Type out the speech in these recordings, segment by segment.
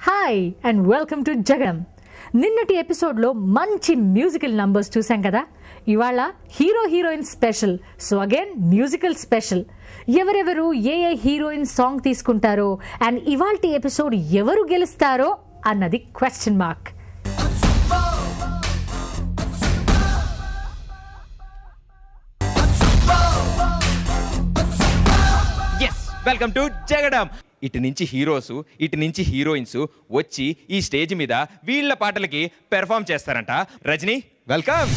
Hi and welcome to జగడం. నిన్నటి ఎపిసోడ్లో మంచి మ్యూజికల్ నంబర్స్ చూసాం కదా. ఇవాళ hero heroine special. So again musical special. ఎవరెవరు ఏ ఏ హీరోయిన్ సాంగ్ తీసుకుంటారో అండ్ ఇవాల్టి ఎపిసోడ్ ఎవరు గెలుస్తారో అన్నది క్వశ్చన్ మార్క్. వెల్కమ్ టు జగడం. ఇటు నుంచి హీరోస్, ఇటు నుంచి హీరోయిన్స్ వచ్చి ఈ స్టేజ్ మీద వీళ్ళ పాటలకి పెర్ఫామ్ చేస్తారంట. Rajini, welcome.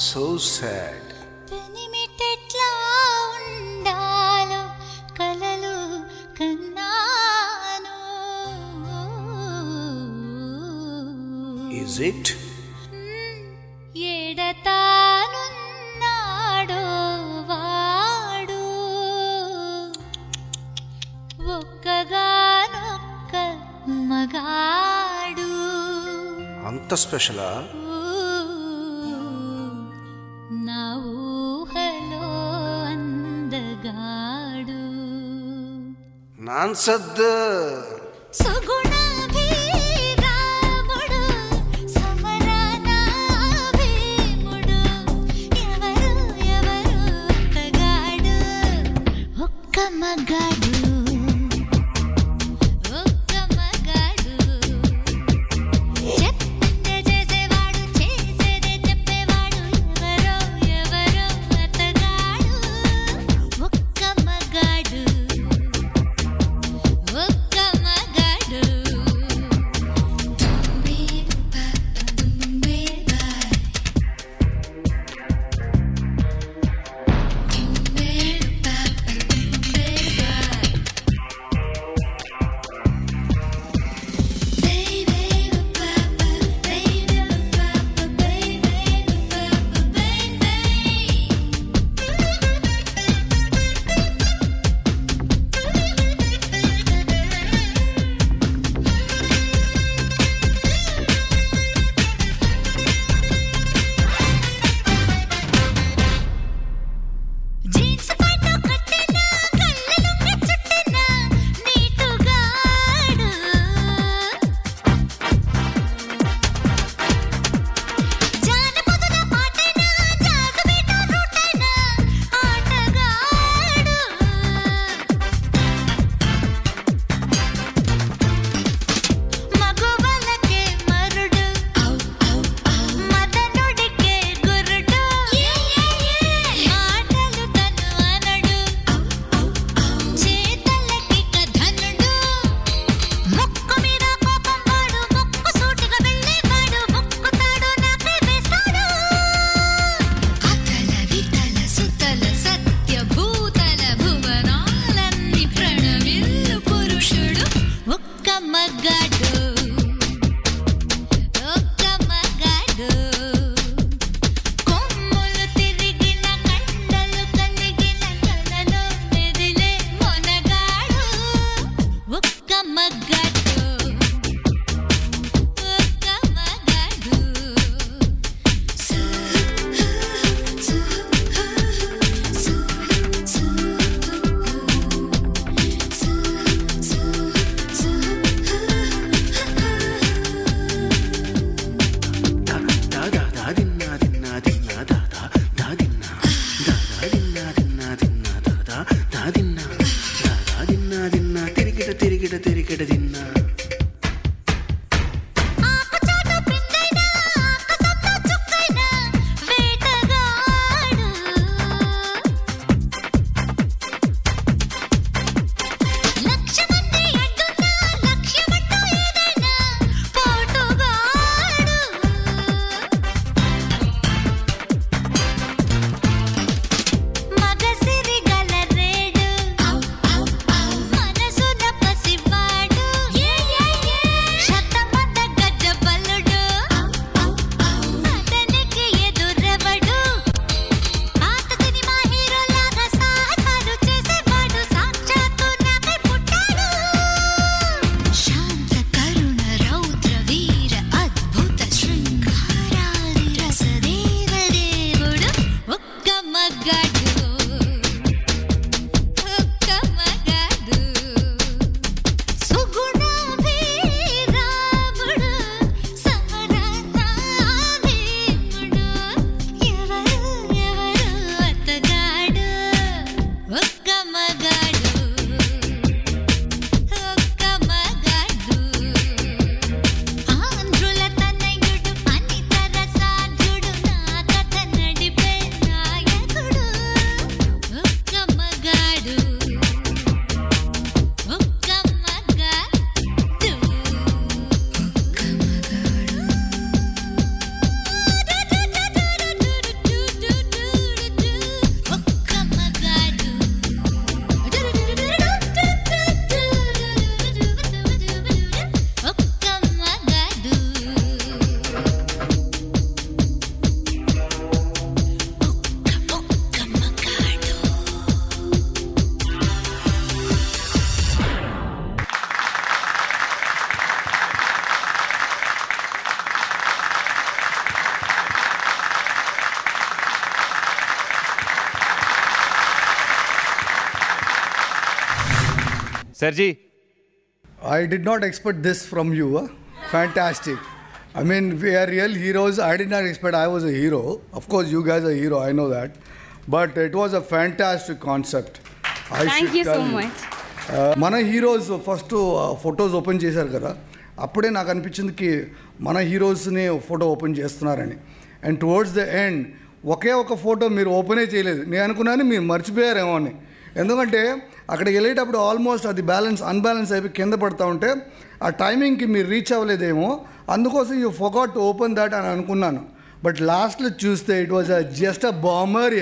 So sad. Is it? ఎడతానున్నాడో వాడు ఒక్కగానొక్క మగాడు. అంత స్పెషలా? నా ఊహలో అందగాడు. నాన్సద్ సుగుణ సర్జీ. I did not expect this from you. Fantastic. I mean, we are real heroes. I did not expect I was a hero. Of course, you guys are a hero. I know that. But it was a fantastic concept. Thank you so much. మన heroes first photos open చేశారు కదా, అప్పుడే నాకు అనిపించింది కి మన హీరోస్ని photo open చేస్తున్నారని. And towards the end ఒకే ఒక ఫోటో మీరు ఓపెనే చేయలేదు. నేను అనుకున్నాను మీరు మర్చిపోయారేమో అని. ఎందుకంటే అక్కడికి వెళ్ళేటప్పుడు ఆల్మోస్ట్ అది అన్బ్యాలెన్స్ అయిపోయి కింద పడతా ఉంటే ఆ టైమింగ్కి మీరు రీచ్ అవ్వలేదేమో, అందుకోసం you forgot to open that అని అనుకున్నాను. బట్ లాస్ట్లో చూస్తే it was just a bomber.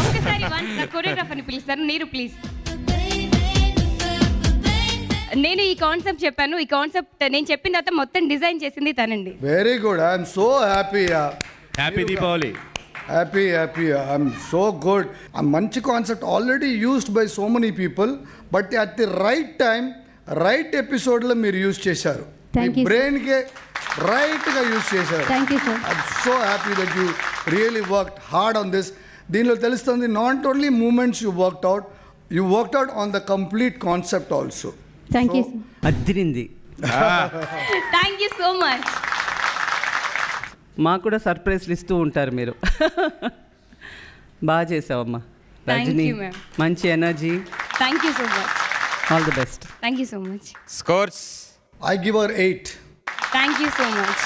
ఒక్కసారి కొరియోగ్రాఫర్ని పిలుస్తారు. నీరు ప్లీజ్. నేను ఈ కాన్సెప్ట్ చెప్పాను. ఈ కాన్సెప్ట్ నేను చెప్పిన తర్వాత మొత్తం డిజైన్ చేసింది తనండి. Very good. I'm so happy. Happy Deepavali. Happy I'm so good. ఆ మంచి concept already used by so many people, but at the right time right ఎపిసోడ్లో మీరు యూజ్ చేశారు. మీ బ్రెయిన్కే రైట్గా యూజ్ చేశారు. I'm so happy that you really worked hard on this. దీనిలో తెలుస్తుంది not only moments you worked out on the complete concept also. అదిరింది. Thank you so much. మాకు కూడా సర్ప్రైజ్లు ఇస్తూ ఉంటారు మీరు. బాగా చేసావమ్మా రజనీ. మంచి energy. Thank you so much. All the best. Thank you so much. Scores. I give her 8. Thank you so much.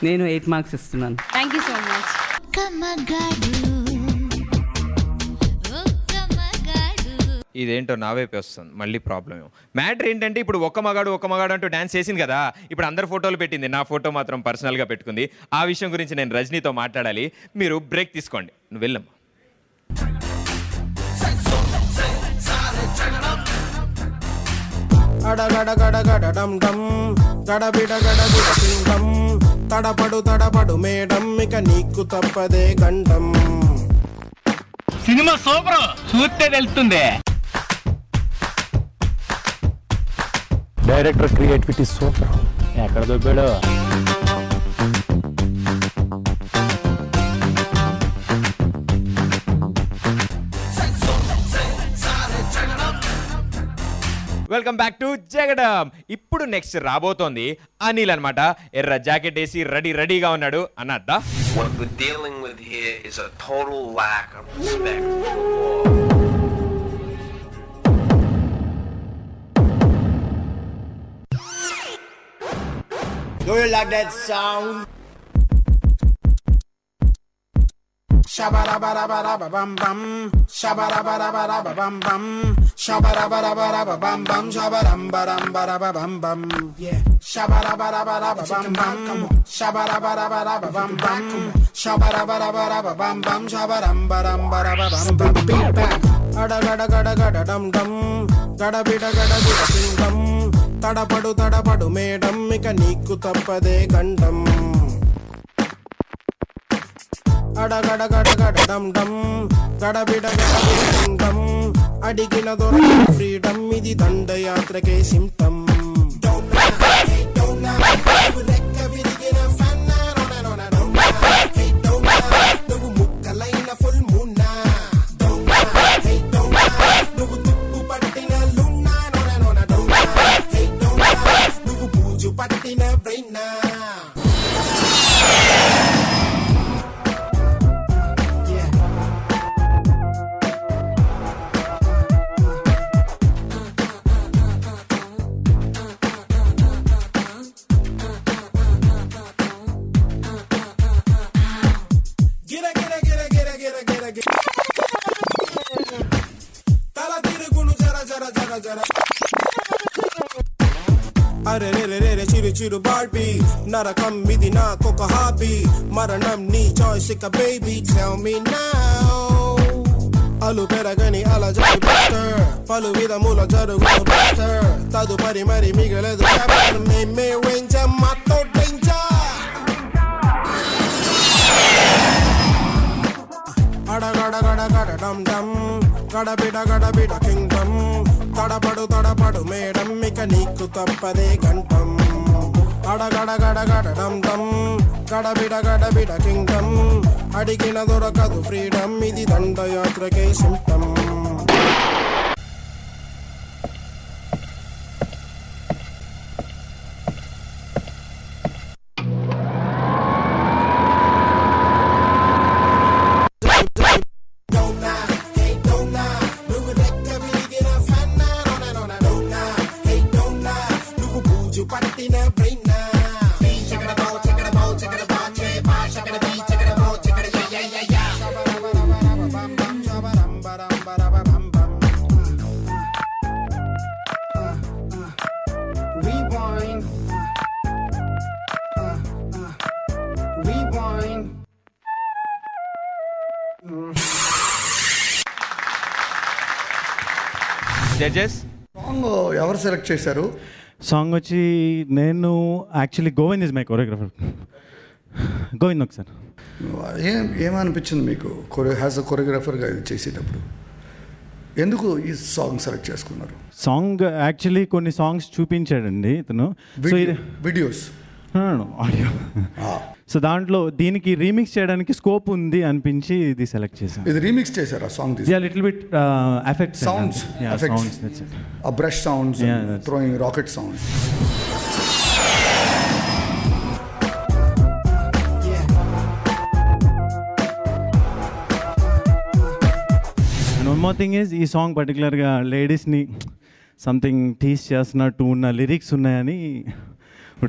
నేను 8 marks ఇస్తున్నాను. Thank you so much. ఇదేంటో నా వైపే వస్తుంది మళ్ళీ ప్రాబ్లం. మ్యాటర్ ఏంటంటే ఇప్పుడు ఒక్క మగాడు అంటూ డాన్స్ చేసింది కదా, ఇప్పుడు అందరు ఫోటోలు పెట్టింది, నా ఫోటో మాత్రం పర్సనల్గా పెట్టుకుంది. ఆ విషయం గురించి నేను రజనీతో మాట్లాడాలి. మీరు బ్రేక్ తీసుకోండి. నువ్వు వెళ్ళమ్మా. తడపడు మేడం ఇక నీకు తప్పదే గండం. సినిమా సూపర్, చూస్తే తెలుస్తుంది. Director creativity super. ఎక్కడ దొబ్బాడు? వెల్కమ్ బ్యాక్ టు జగడం. ఇప్పుడు నెక్స్ట్ రాబోతోంది అనిల్ అన్నమాట. ఎర్ర జాకెట్ వేసి రెడీగా ఉన్నాడు అన్నద్దా. What we're dealing with here is a total lack of respect for the law. Do you like that sound? Shabarabarabarabbam, shabarabarabarabbam, shabarabarabarabbam, shabarambarambarabbam, yeah. Shabarabarabarabbam, shabarabarabarabbam, shabarabarabarabbam, shabarambarambarabbam. Beat back. Ada gada gada gada dum dum, gada bida gada bida dum dum. తడపడు madam ఇక నీకు తప్పదే గండం. అడగడగడగడడం గడబిడగడం అడిగిన దొరక freedom. ఇది దండయాత్రకే symptom. నువ్వు ముక్కలైన full Munna, నువ్వు తుప్పు పట్టిన లున్నా, నువ్వు పూజు పట్టిన బ్రెయిన్నా. అరే చిరు బార్బీ నరకం ఇది నాకొక హాబీ. మరణం నీ చాయిస్ ఇక బేబీ. Tell me now. అలు పెరగని అలజడి బస్టర్, పలు విధముల జరుగు బస్టర్. తదుపరి మరి మిగలదు మేమే రేంజర్ మాతో డేంజర్. అడగడగడగడడం డమ్ గడబిడ కింగ్డమ్. తడపడు మేడం ఇక నీకు గొంతు తప్పదే గంటం అడగడగడగడడం దం గడబిడ గడబిడ కింగ్డమ్ అడిగిన దొరకదు ఫ్రీడమ్ ఇది దండయాత్రకే సిమ్టమ్ జడ్జెస్ సాంగ్ ఎవరు సెలెక్ట్ చేశారు? సాంగ్ వచ్చి నేను actually Govind is my choreographer. Govind ఒకసారి ఏమనిపించింది మీకు యాజ్ అ కొరియోగ్రాఫర్గా ఇది చేసేటప్పుడు? ఎందుకు ఈ సాంగ్ సెలెక్ట్ చేసుకున్నారు? సాంగ్ యాక్చువల్లీ కొన్ని సాంగ్స్ చూపించాడండి ఇతను. Videos audio. సో దాంట్లో దీనికి రీమిక్స్ చేయడానికి స్కోప్ ఉంది అనిపించి ఇది సెలెక్ట్ చేశాను. ఇది రీమిక్స్ చేశారా song? Little bit effects, sounds, ఆ brush sounds, throwing rocket sounds. And one more thing is ఈ సాంగ్ పర్టికులర్గా లేడీస్ని సంథింగ్ టీస్ చేస్తున్నట్టు ఉన్న లిరిక్స్ ఉన్నాయని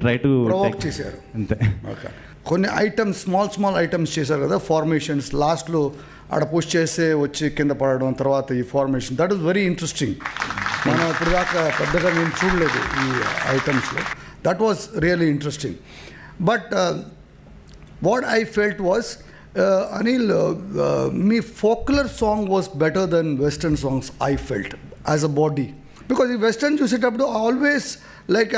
ట్రై టు ప్రొవోక్ చేశారు అంతే. ఓకే, కొన్ని ఐటమ్స్ స్మాల్ ఐటమ్స్ చేశారు కదా, ఫార్మేషన్స్ లాస్ట్లో ఆడ పుష్ చేస్తే వచ్చి కింద పడడం, తర్వాత ఈ formation, that is very interesting. మనం ఇప్పుడు దాకా పెద్దగా నేను చూడలేదు ఈ ఐటమ్స్లో. That was really interesting. But what I felt was Anil, మీ ఫోక్యులర్ song was better then western songs I felt as a body. Because ఈ వెస్టర్న్ చూసేటప్పుడు always like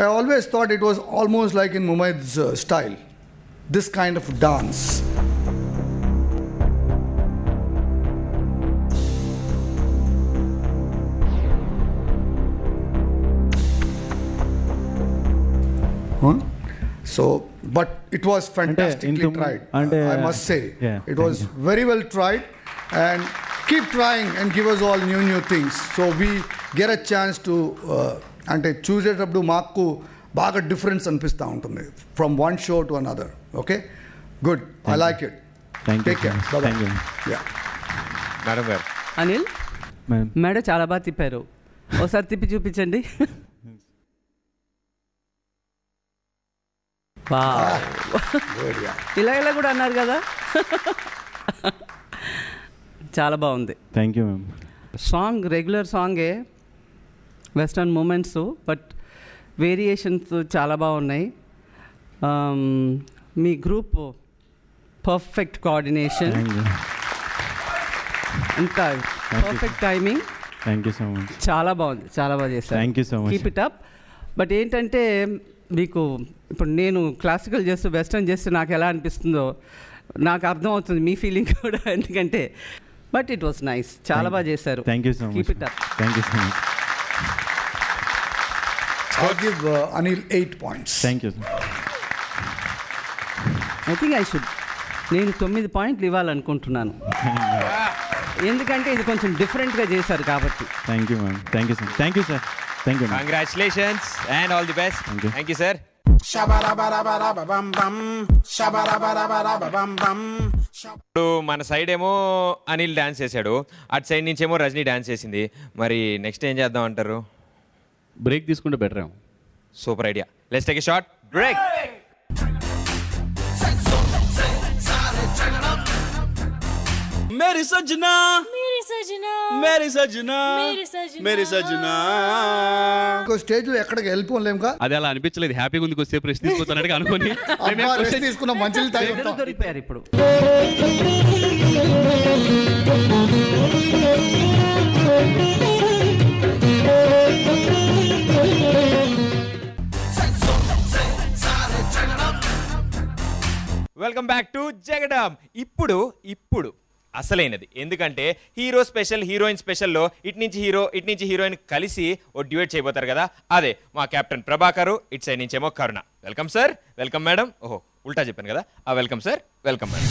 I always thought it was almost like in Mumaid's style, this kind of dance. So, but it was fantastically tried. I must say, it was very well tried, and keep trying and give us all new things. So we get a chance to అంటే చూసేటప్పుడు మాకు బాగా difference అనిపిస్తూ ఉంటుంది from one show to another. Okay, good, I like it. Take care. Madam గారు, Anil madam చాలా బాగా తిప్పారు, ఒకసారి తిప్పి చూపించండి. ఇలా కూడా అన్నారు కదా, చాలా బాగుంది. Thank you ma'am. Song regular సాంగే, వెస్టర్న్ మూమెంట్స్, బట్ వేరియేషన్స్ చాలా బాగున్నాయి. మీ గ్రూప్ పర్ఫెక్ట్ కోఆర్డినేషన్, ఇంకా perfect timing. Thank you so much. చాలా బాగుంది, చాలా బాగా చేశారు. Thank you so much. Keep it up. But ఏంటంటే మీకు ఇప్పుడు నేను క్లాసికల్ చేస్తూ వెస్టర్న్ చేస్తూ నాకు ఎలా అనిపిస్తుందో నాకు అర్థం అవుతుంది, మీ ఫీలింగ్ కూడా. ఎందుకంటే బట్ ఇట్ వాస్ నైస్, చాలా బాగా చేశారు. Thank you so much. Keep it up. Thank you so much. I'll give Anil 8 points. Thank you. I think I should. నేను 9 పాయింట్లు ఇవ్వాలనుకుంటున్నాను, ఎందుకంటే ఇది కొంచెం డిఫరెంట్గా చేశారు కాబట్టి. Thank you ma'am. Thank you sir. Thank you sir. Thank you. Congratulations and all the best. Thank you sir. ఇప్పుడు మన సైడ్ ఏమో అనిల్ డాన్స్ చేశాడు, అటు సైడ్ నుంచి ఏమో రజనీ డాన్స్ చేసింది. మరి నెక్స్ట్ ఏం చేద్దాం అంటారు? బ్రేక్ తీసుకుంటే బెటర్ ఏమో. Super idea. Let's take a short break. मेरी सजना मेरी सजना मेरी सजना मेरी सजना. స్టేజ్లో ఎక్కడికి వెళ్ళిపోలేముగా. అది అలా అనిపించలేదు, హ్యాపీగా ఉంది, కొద్దిసేపు రెస్ట్ తీసుకున్నట్టుగా అనుకోని తీసుకున్న మంచిలు దొరికిపోయారు ఇప్పుడు. వెల్కమ్ బ్యాక్ టు జగడం. ఇప్పుడు అసలైనది. ఎందుకంటే హీరో స్పెషల్, హీరోయిన్ స్పెషల్లో ఇటు నుంచి హీరో ఇటు నుంచి హీరోయిన్ కలిసి ఓ డ్యూయట్ చేయబోతారు కదా, అదే మా కెప్టెన్ ప్రభాకర్, ఇటు సైడ్ నుంచేమో Karuna. Welcome sir, welcome madam. ఓహో ఉల్టా చెప్పాను కదా, welcome sir, welcome madam.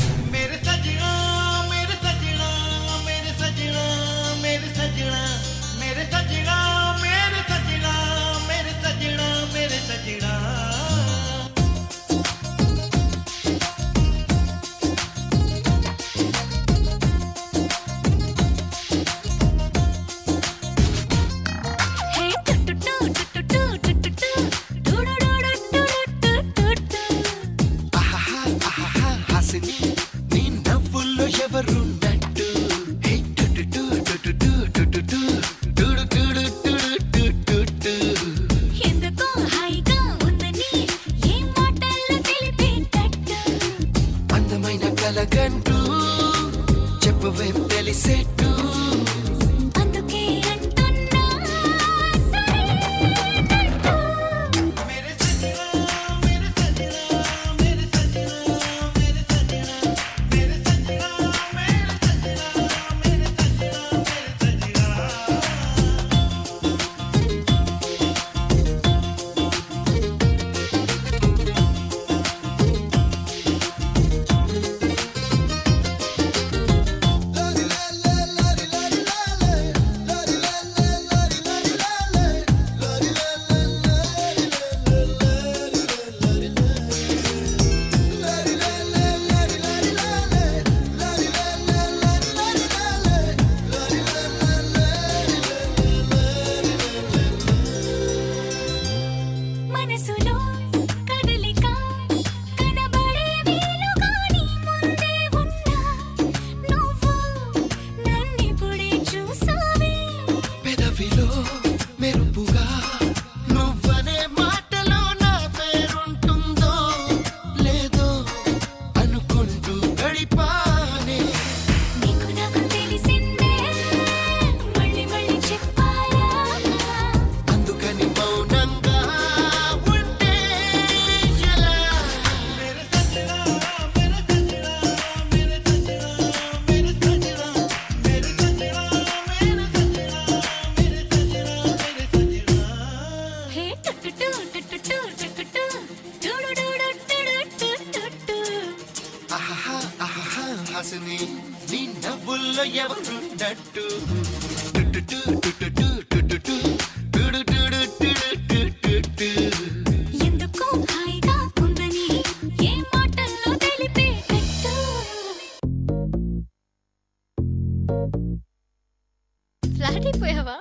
Flat అయిపోయావా?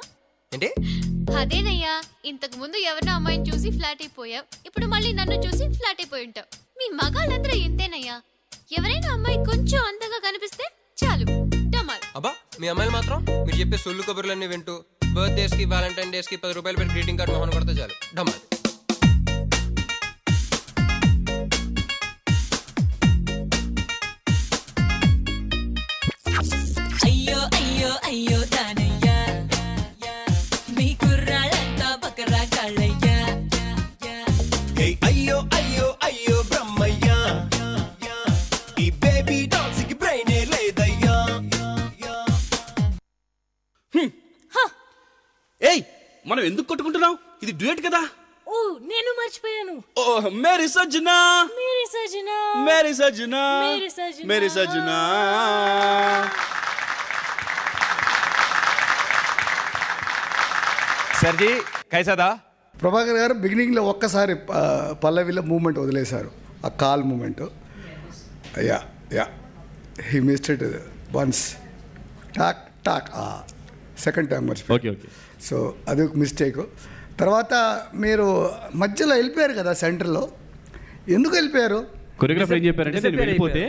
ఏంటి? అదేనయ్యా, ఇంతకు ముందు ఎవరినో అమ్మాయిని చూసి ఫ్లాట్ అయిపోయావు, ఇప్పుడు మళ్ళీ నన్ను చూసి ఫ్లాట్ అయిపోయి ఉంటావు. మీ మగాళ్ళందరూ ఇంతేనయ్యా. ఎవరైనా అమ్మాయి కొంచెం అందంగా కనిపిస్తే చాలు డమాల్. అబ్బా మీ అమ్మాయిలు మాత్రం మీరు చెప్పే సొల్లు కబుర్లన్నీ వింటూ బర్త్డేస్ కి వాలంటైన్ డేస్ కి 10 రూపాయలు పెట్టి గ్రీటింగ్ కార్డ్ మొహన్ కొడితే చాలు డమాల్. అయ్యో అయ్యో అయ్యో దానయ్యా, మీ కుర్రాళ్ళంతా బకరా కళ్ళయ్యా. అయ్యో అయ్యో అయ్యో బ్రహ్మయ్యా, ఈ బేబీ డాల్స్ కి బ్రెయినే లేదయ్యా. ఏయ్ మనం ఎందుకు కొట్టుకుంటున్నాం? ఇది డ్యూయట్ కదా. ఓ నేను మర్చిపోయాను. ఓ మేరీ సజ్జనా, మేరీ సజ్జనా, మేరీ సజ్జనా, మేరీ సజ్జనా, మేరీ సజ్జనా. సర్జీ కైసాదా? ప్రభాకర్ గారు బిగినింగ్లో ఒక్కసారి పల్లవిలో మూమెంట్ వదిలేశారు, ఆ call moment. Yeah yeah he missed it once, టాక్ టాక్. సెకండ్ టైం మర్చిపోయి. Okay okay. సో అది ఒక మిస్టేక్. తర్వాత మీరు మధ్యలో వెళ్ళిపోయారు కదా సెంటర్లో, ఎందుకు వెళ్ళిపోయారు? కొరియోగ్రాఫర్ ఏం చెప్పారంటే నేను వెళ్ళిపోతే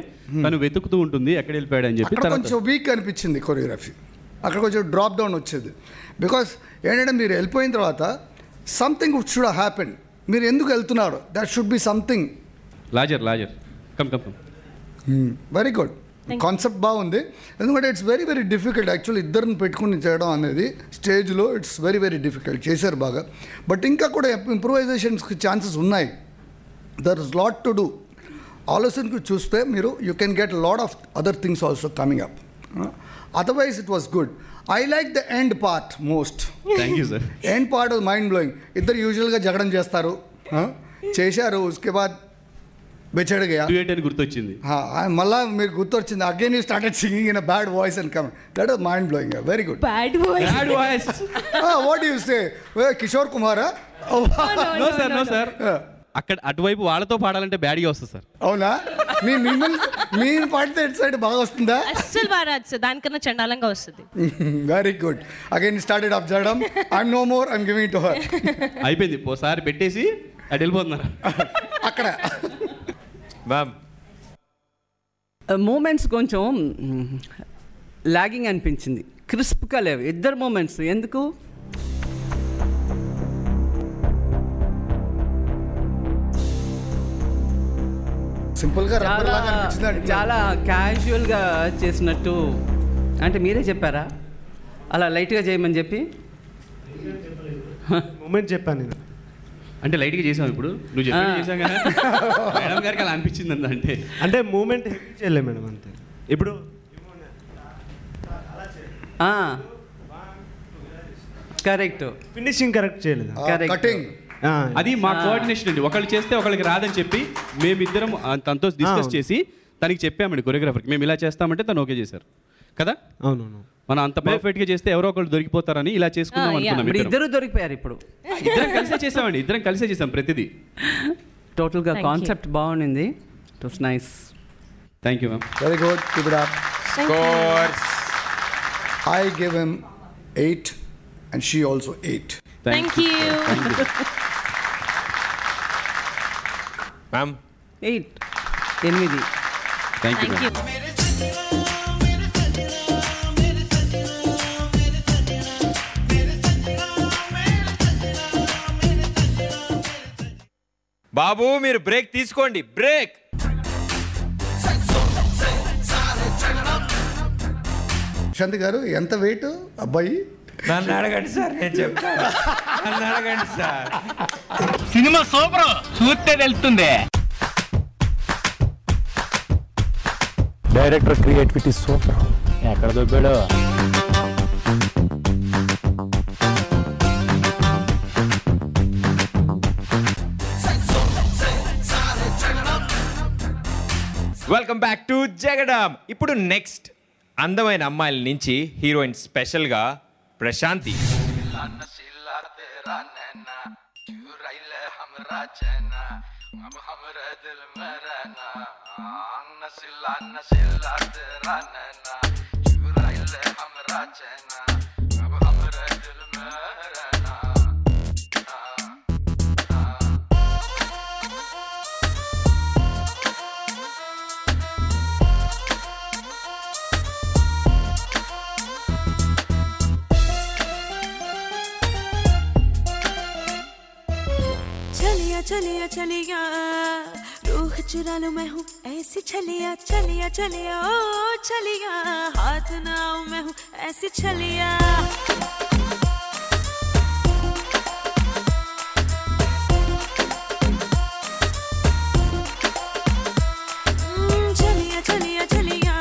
తను వెతుకుతూ ఉంటుంది ఎక్కడ వెళ్ళిపోయాడు అని చెప్పి. అక్కడ కొంచెం వీక్ అనిపించింది కొరియోగ్రఫీ, అక్కడ కొంచెం డ్రాప్ డౌన్ వచ్చేది. బికాస్ ఏంటంటే మీరు వెళ్ళిపోయిన తర్వాత సంథింగ్ షుడ్ హ్యాపెన్. మీరు ఎందుకు వెళ్తున్నారు? That should be something. లాజర్ come come come. Very good, concept బాగుంది. ఎందుకంటే it's very very difficult actually ఇద్దరిని పెట్టుకుని చేయడం అనేది స్టేజ్లో. It's very very difficult. చేశారు బాగా, బట్ ఇంకా కూడా ఇంప్రూవైజేషన్స్కి ఛాన్సెస్ ఉన్నాయి. There is lot to do. ఆలోచనకు చూస్తే మీరు you can get lot of other things also coming up. Otherwise, it was good. I like the end part most. Thank you, sir. End part was mind blowing. ఇద్దరు యూజువల్గా జగడం చేస్తారు, చేశారు, उसके बाद బెచడ్ Gaya duet అని గుర్తొచ్చింది. మళ్ళా మీరు గుర్తొచ్చింది. Again you started singing in a bad voice and come. That was mind blowing. Very good. Bad voice. Bad voice. What you say? Kishore కుమారా? No sir, no sir. అక్కడ అటువైపు వాళ్ళతో పాడాలంటే బ్యాడ్గా వస్తుంది సార్. అవునా? మీరు పాడితే ఇటు సైడ్ బాగా వస్తుందా? అస్సలు బాగా రాదు సార్, దానికన్నా చండాలంగా వస్తుంది. Very good. Again started up జడమ్. I'm no more, I'm giving to her. అయిపోయింది. ఓసారి పెట్టేసి అటు వెళ్ళిపోతున్నారు అక్కడ. మూమెంట్స్ కొంచెం లాగింగ్ అనిపించింది, క్రిస్ప్గా లేవు ఇద్దరు మూమెంట్స్. ఎందుకు? సింపుల్గా చాలా క్యాజువల్గా చేసినట్టు. అంటే మీరే చెప్పారా అలా లైట్గా చేయమని చెప్పి? మూమెంట్ చెప్పాను నేను. అంటే లైట్గా చేసావు. ఇప్పుడు నువ్వు చెప్పి చేసాం కదా మేడం గారికి అలా అనిపించింది అంతే. అంటే మూమెంట్ హెవీ చేయలే మేడం అంతే. ఇప్పుడు కరెక్ట్, ఫినిషింగ్ కరెక్ట్ చేయలేదు. కటింగ్ అది మా కోఆర్డినేషన్ అండి. ఒకళ్ళు చేస్తే ఒకళ్ళకి రాదని చెప్పి మేమిద్దరం తనతో డిస్కస్ చేసి తనకి చెప్పామండి కొరియోగ్రాఫర్కి, మేము ఇలా చేస్తామంటే తను ఓకే చేశారు కదా. అవునవును. మనం అంత పర్ఫెక్ట్ గా చేస్తే ఎవరో ఒకళ్ళు దొరికిపోతారని ఇలా చేసుకుందాం అనుకున్నాం. ఇద్దరు దొరికిపోయారు. ఇప్పుడు ఇద్దరం కలిసే చేసామండి, ఇద్దరం కలిసే చేసాం ప్రతిదీ. టోటల్గా కాన్సెప్ట్ బాగుంది. It was nice. Thank you ma'am. Very good. Keep it up. Scores. I gave him 8 and she also 8. Thank you. Ma'am. 8. 8. Thank you. బాబు మీరు బ్రేక్ తీసుకోండి. బ్రేక్. శాంతి గారు ఎంత వెయిట్ అబ్బాయి? నన్ను అడగండి సార్, నేను చెప్తాను. నన్ను అడగండి సార్. సినిమా సూపర్, చూస్తే తెలుస్తుంది. Director creativity super. ఎక్కడ దొబ్బాడు? వెల్కమ్ బ్యాక్ టు జగడం. ఇప్పుడు నెక్స్ట్ అందమైన అమ్మాయిల నుంచి హీరోయిన్ స్పెషల్గా ప్రశాంతి. चलिया चलिया रूह चुरा लो मैं हूँ ऐसी छलिया चलिया चलिया ओ चलिया हाथ ना आऊं मैं हूँ ऐसी छलिया चलिया चलिया चलिया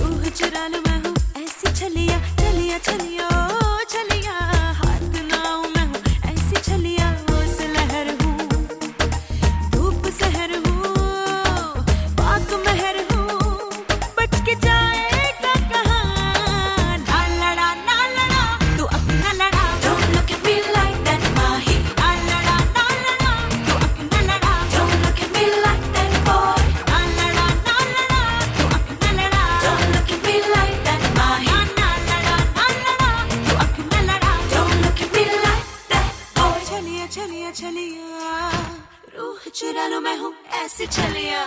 रूह चुरा लो मैं हूँ ऐसी छलिया चलिया चलिया ओ चलिया हाथ ना आऊं मैं हूँ ऐसी छलिया चुरा लो मैं हूँ ऐसी छलिया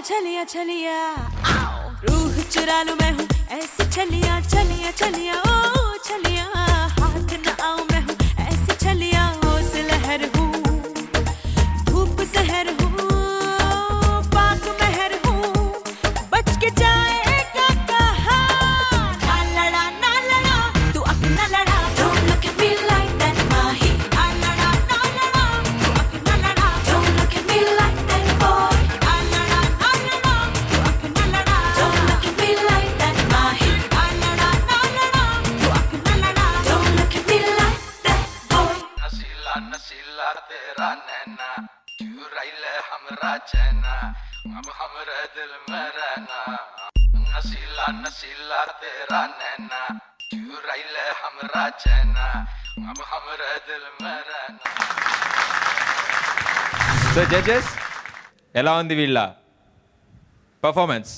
छलिया छलिया रूह चुरा लूं मैं हूँ ऐसी छलिया छलिया छलिया ओ छलिया हाथ न आऊं मैं हूँ ऐसी छलिया ओस लहर हूँ धूप सहर हूँ पाक महर हूँ बच के जाएगा कहाँ ना लड़ा तू अपना लड़ा Don't look at me like that mahi ना लड़ा तू अपना लड़ा Don't look at me like that boy ना लड़ा तू अपना लड़ा Don't look at me like that mahi ना लड़ा तू अपना लड़ा Don't look at me like that boy नसीला नसीला तेरा नैना चुराई ले हमरा चैना अब हमरे दिल में रहना नसीला नसीला तेरा नैना चुराई ले हमरा चैना अब हमरे दिल में रहना సో జడ్జెస్ ఎలా ఉంది వీళ్ళ performance?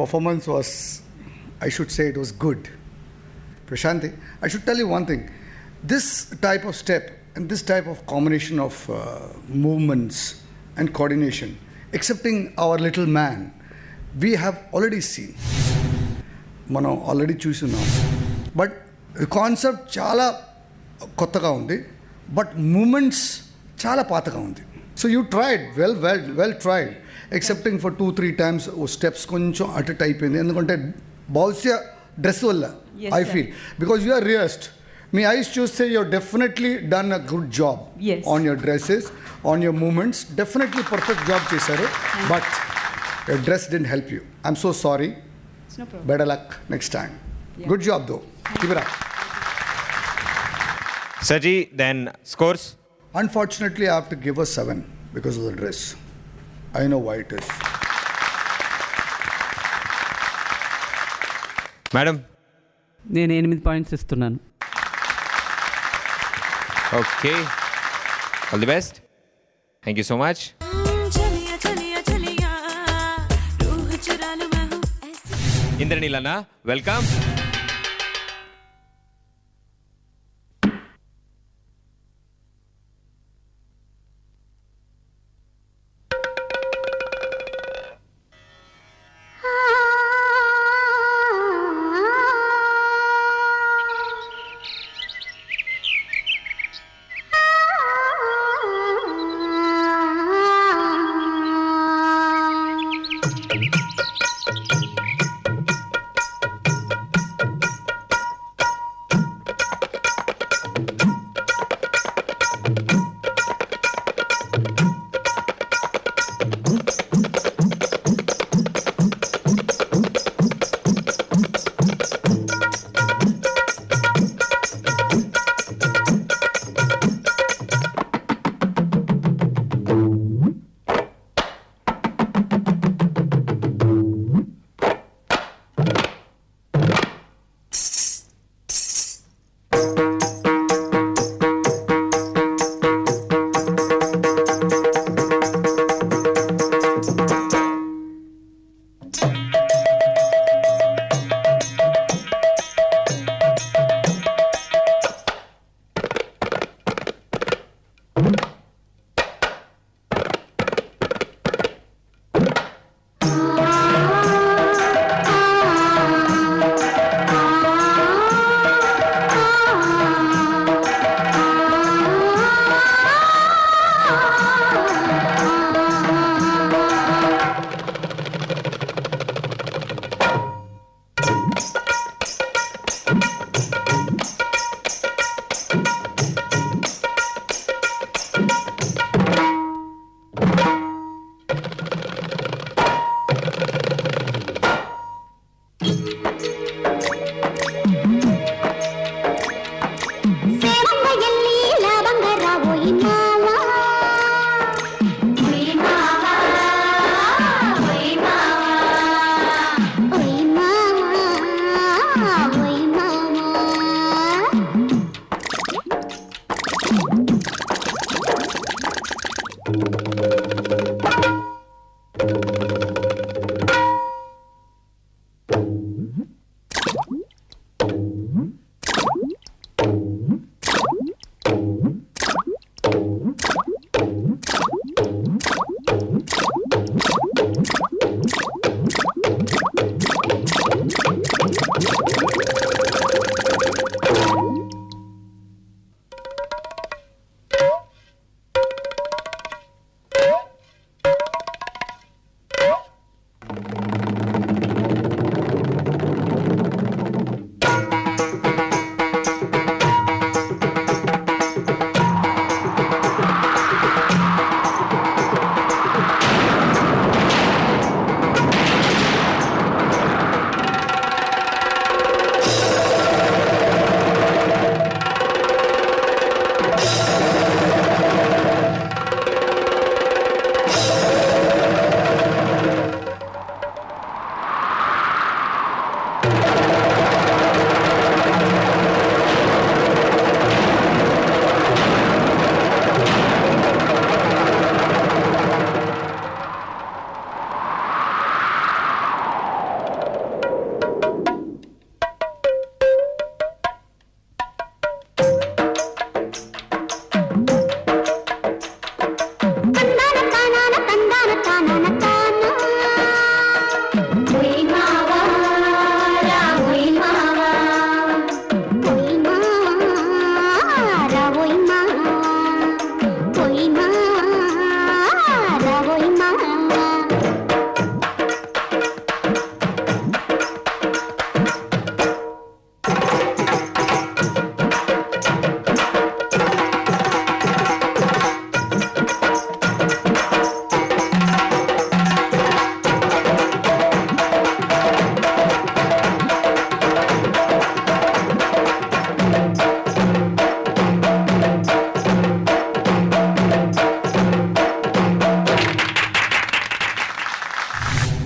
Performance was, I should say it was good. Prashanti, I should tell you one thing. This type of step and this type of combination of movements and coordination, excepting our little man, we have already seen. మనం already చూస్తున్నాం. But concept చాలా కొత్తగా ఉంది, but moments చాలా పాతగా ఉంది. So you tried well tried, excepting for 2-3 times steps కొంచెం అటు అయిపోయింది. ఎందుకంటే బహుశా డ్రెస్ వల్ల I feel, because you are రియస్ట్. మీ ఐస్ చూస్తే you definitely done a good job on your dresses, on your moments. Definitely perfect job చేశారు, but your dress didn't help you. I'm so sorry. Better luck next time. Good job though. Keep it up. Saji, then scores? Unfortunately, I have to give her 7 because of the dress. I know why it is. Madam? నేను 8 points ఇస్తున్నాను. Okay. All the best. Thank you so much. छलिया छलिया छलिया रूह चुरा लूं मैं हूँ ऐसी ఇంద్రనీలన్న, వెల్కమ్.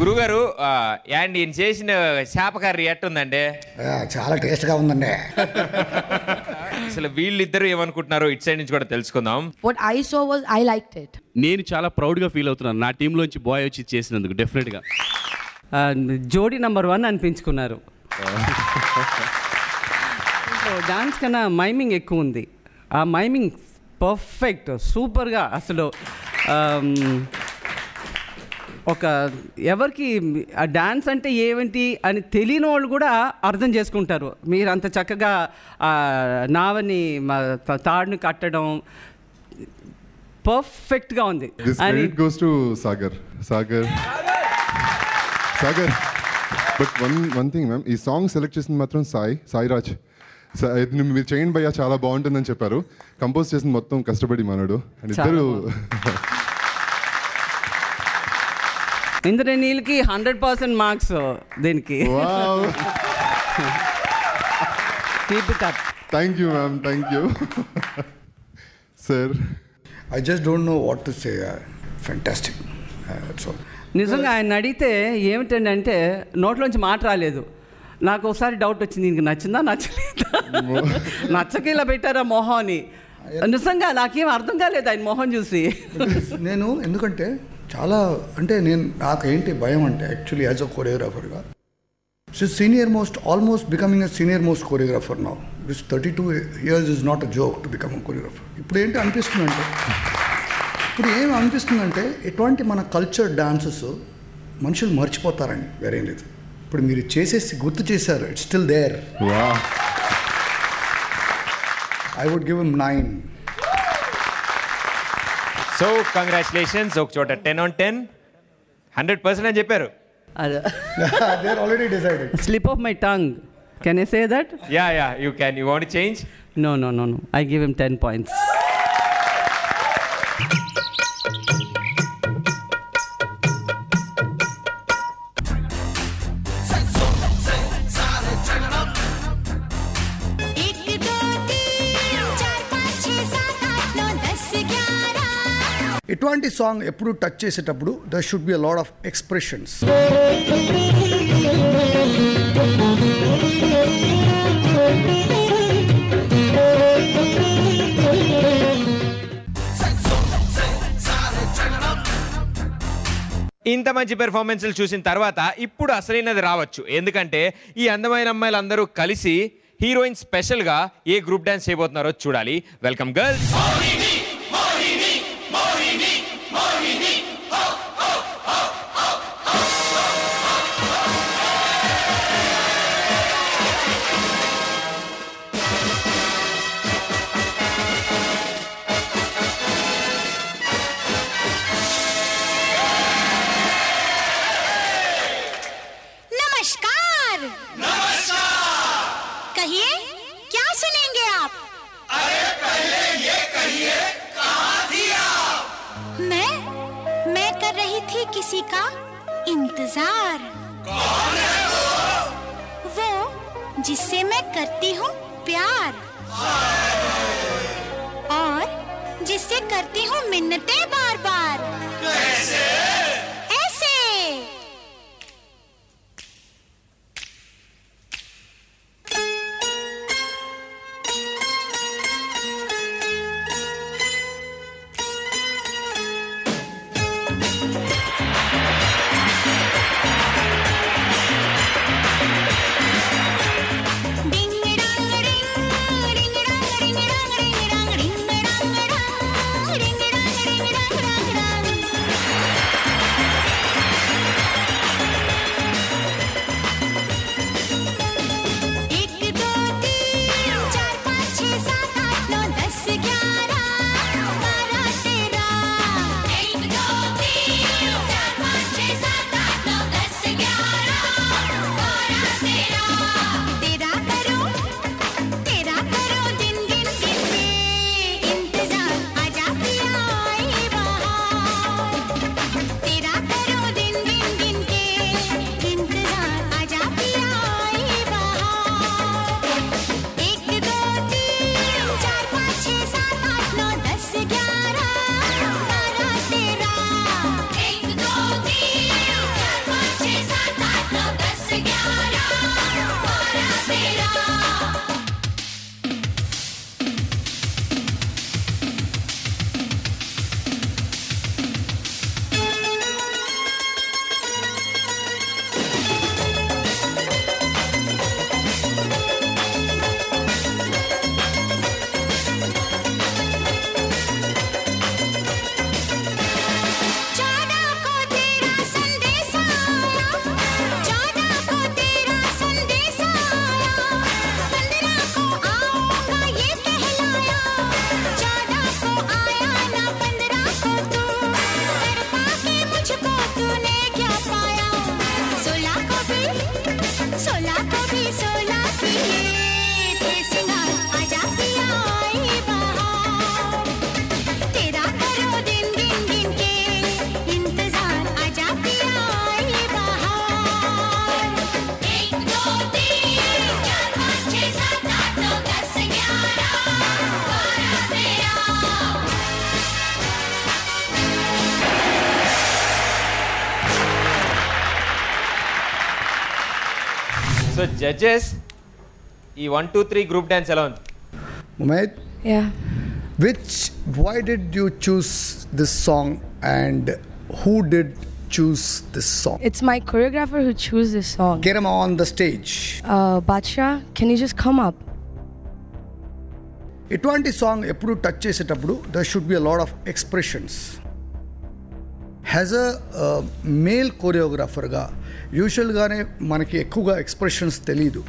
గురుగారు యాండ్ ఈయన చేసిన చేప కర్రీ ఎట్టుందండి? చాలా టేస్ట్గా ఉందండి. అసలు వీళ్ళిద్దరు ఏమనుకుంటున్నారో ఇటు సైడ్ నుంచి కూడా తెలుసుకుందాం. What I saw was I liked it. నేను చాలా ప్రౌడ్గా ఫీల్ అవుతున్నాను నా టీంలోంచి బాయ్ వచ్చి చేసినందుకు. డెఫినెట్గా జోడీ నెంబర్ 1 అనిపించుకున్నారు. డాన్స్ కన్నా మైమింగ్ ఎక్కువ ఉంది. ఆ మైమింగ్ పర్ఫెక్ట్, సూపర్గా. అసలు ఒక ఎవరికి ఆ డాన్స్ అంటే ఏమిటి అని తెలియని వాళ్ళు కూడా అర్థం చేసుకుంటారు. మీరు అంత చక్కగా నావని తాడుని కట్టడం పర్ఫెక్ట్గా ఉంది. Goes to Sagar. But one thing ma'am, ఈ సాంగ్ సెలెక్ట్ చేసింది మాత్రం సాయిరాజ్. మీరు చేయండి భయ్యా చాలా బాగుంటుందని చెప్పారు. కంపోజ్ చేసింది మొత్తం కష్టపడి మనడు. అండ్ ఇద్దరు ఇంద్రనీల్కి 100% మార్క్స్ దీనికి. Thank you ma'am, thank you sir. I just don't know what to say. Fantastic. So నిజంగా ఆయన అడిగితే ఏమిటండి అంటే నోట్లోంచి మాట రాలేదు. నాకు ఒకసారి డౌట్ వచ్చింది, దీనికి నచ్చిందా నచ్చలేదా, నచ్చక ఇలా పెట్టారా మొహం అని. నిజంగా నాకేం అర్థం కాలేదు ఆయన మొహం చూసి. నేను ఎందుకంటే చాలా అంటే నాకేంటి భయం అంటే యాక్చువల్లీ యాజ్ అ కొరియోగ్రాఫర్గా senior most almost becoming a senior most choreographer now. This 32 years is not a joke to become a choreographer. ఇప్పుడు ఏంటి అనిపిస్తుందంటే ఏం అనిపిస్తుందంటే ఎటువంటి మన కల్చర్ డాన్సెస్ మనుషులు మర్చిపోతారని, వేరేం లేదు. ఇప్పుడు మీరు చేసేసి గుర్తు చేశారు, it's still there. I would give him 9. So congratulations. ఒక చోట 10 on 10, 100% అని చెప్పారు. They are already decided. Slip of my tongue. Can I say that? Yeah, you can. You want to change? No. I give him 10 points. ఇటువంటి song ఎప్పుడు touch చేసేటప్పుడు there should be a lot of expressions. ఇంత మంచి పెర్ఫార్మెన్స్లు చూసిన తర్వాత ఇప్పుడు అసలైనది రావచ్చు. ఎందుకంటే ఈ అందమైన అమ్మాయిలు అందరూ కలిసి హీరోయిన్ స్పెషల్గా ఏ గ్రూప్ డాన్స్ చేయబోతున్నారో చూడాలి. Welcome girls. कहिए क्या सुनेंगे आप? अरे पहले ये कहिए कहाँ थी आप? मैं कर रही थी किसी का इंतजार. कौन है वो जिससे मैं करती हूँ प्यार और जिससे करती हूँ मिन्नतें बार बार. कैसे? ऐसे. సో జడ్జెస్ ఈ 1 2 3 గ్రూప్ డాన్స్ ఎలా ఉంది? Umaid? Yeah. Why did you choose this song and who did choose this song? It's my choreographer who chose this song. Get him on the stage. Badsha, can you just come up? ఇటువంటి song ఎప్పుడు touch చేసేటప్పుడు there should be a lot of expressions. Has a male కోరియోగ్రాఫర్గా యూజువల్గానే మనకి ఎక్కువగా expressions తెలీదు.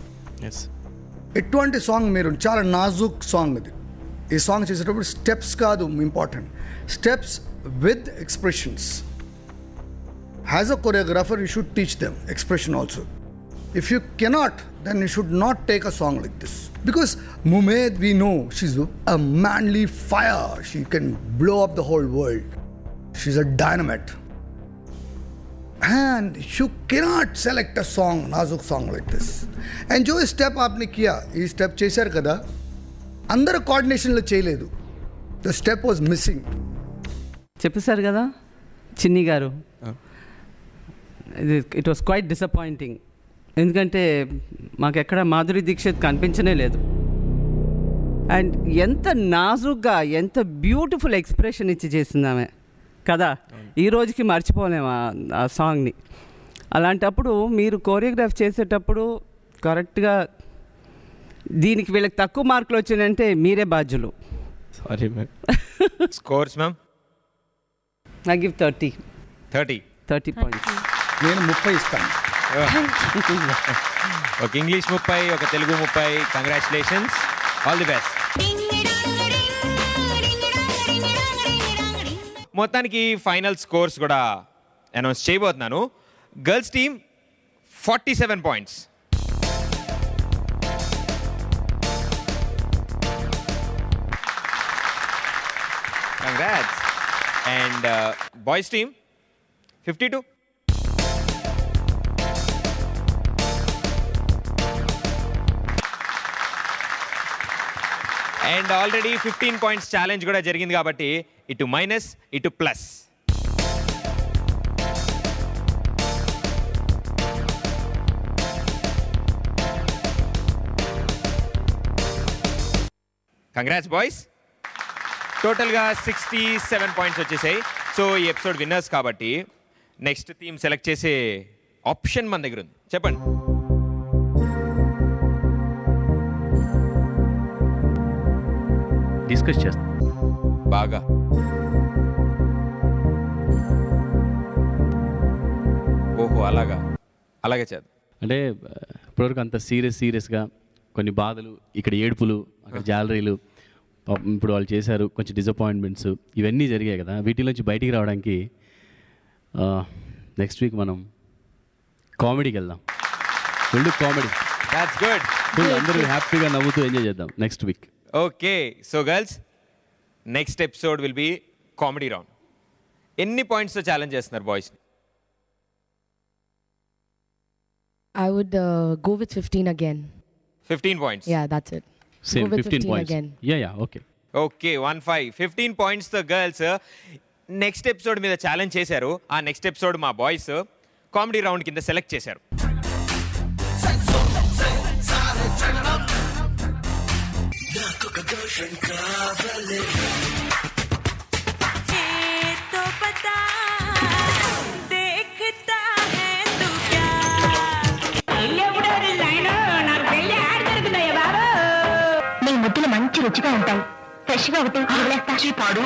ఎటువంటి song మీరు చాలా నాజుక్ సాంగ్ ఇది. ఈ సాంగ్ చేసేటప్పుడు స్టెప్స్ కాదు important, steps with expressions. As a choreographer you should teach them expression also. If you cannot, then you should not take a song like this. Because Mumaid, we know, she's a manly fire. She can blow up the whole world. She's a dynamite. And you cannot select a song, nazuk song like this. And jo step aapne kiya, ee step chesaru kada, andara coordination lo cheyaledu. The step was missing. చెప్పేశారు కదా చిన్ని గారు, it was quite disappointing. ఎందుకంటే మాకు ఎక్కడ మాధురి దీక్షిత్ కనిపించనే లేదు. And ఎంత నాజుగ్గా ఎంత బ్యూటిఫుల్ ఎక్స్ప్రెషన్ ఇచ్చి చేసింది ఆమె కదా. ఈ రోజుకి మర్చిపోలేము ఆ సాంగ్ని. అలాంటప్పుడు మీరు కోరియోగ్రాఫ్ చేసేటప్పుడు కరెక్ట్గా దీనికి వీళ్ళకి తక్కువ మార్కులు వచ్చినాయంటే మీరే బాధ్యులు. Sorry ma'am. Scores ma'am? I give 30 points. నేను 30 ఇస్తాను. ఒక ఇంగ్లీష్ 30, ఒక Telugu 30. Congratulations, all the best. మొత్తానికి ఫైనల్ స్కోర్స్ కూడా అనౌన్స్ చేయబోతున్నాను. Girls team 47 points, congrats. And boys team 52. And already 15 points challenge కూడా జరిగింది కాబట్టి ఇటు మైనస్ ఇటు ప్లస్. Congrats boys. టోటల్గా 67 పాయింట్స్ వచ్చేసాయి. సో ఈ ఎపిసోడ్ విన్నర్స్ కాబట్టి నెక్స్ట్ థీమ్ సెలెక్ట్ చేసే ఆప్షన్ మన దగ్గర ఉంది. చెప్పండి. డిస్కస్ చేస్తాం బాగా. ఓహో, అలాగే చేద్దాం. అంటే ఇప్పటివరకు అంత సీరియస్గా కొన్ని బాధలు, ఇక్కడ ఏడుపులు, అక్కడ జాలరీలు, ఇప్పుడు వాళ్ళు చేశారు కొంచెం డిసప్పాయింట్మెంట్స్, ఇవన్నీ జరిగాయి కదా. వీటిలోంచి బయటికి రావడానికి నెక్స్ట్ వీక్ మనం కామెడీకి వెళ్దాం. Full comedy. That's good. Full అందరూ హ్యాపీగా నవ్వుతూ ఎంజాయ్ చేద్దాం next week. Okay, so girls next episode will be comedy round. ఎన్ని పాయింట్స్తో ఛాలెంజ్ చేస్తున్నారు boys? I would go with 15 again. 15 points. Yeah, that's it. Same, go with 15 points again. Yeah, okay. Okay, 1-5. 15 పాయింట్స్తో girls next episode మీద challenge చేశారు. ఆ next episode మా boys comedy round కింద select చేశారు. నీ ముద్దులు మంచి రుచిగా ఉంటాయి. ఫ్రెష్గా ఒకటి పాడు.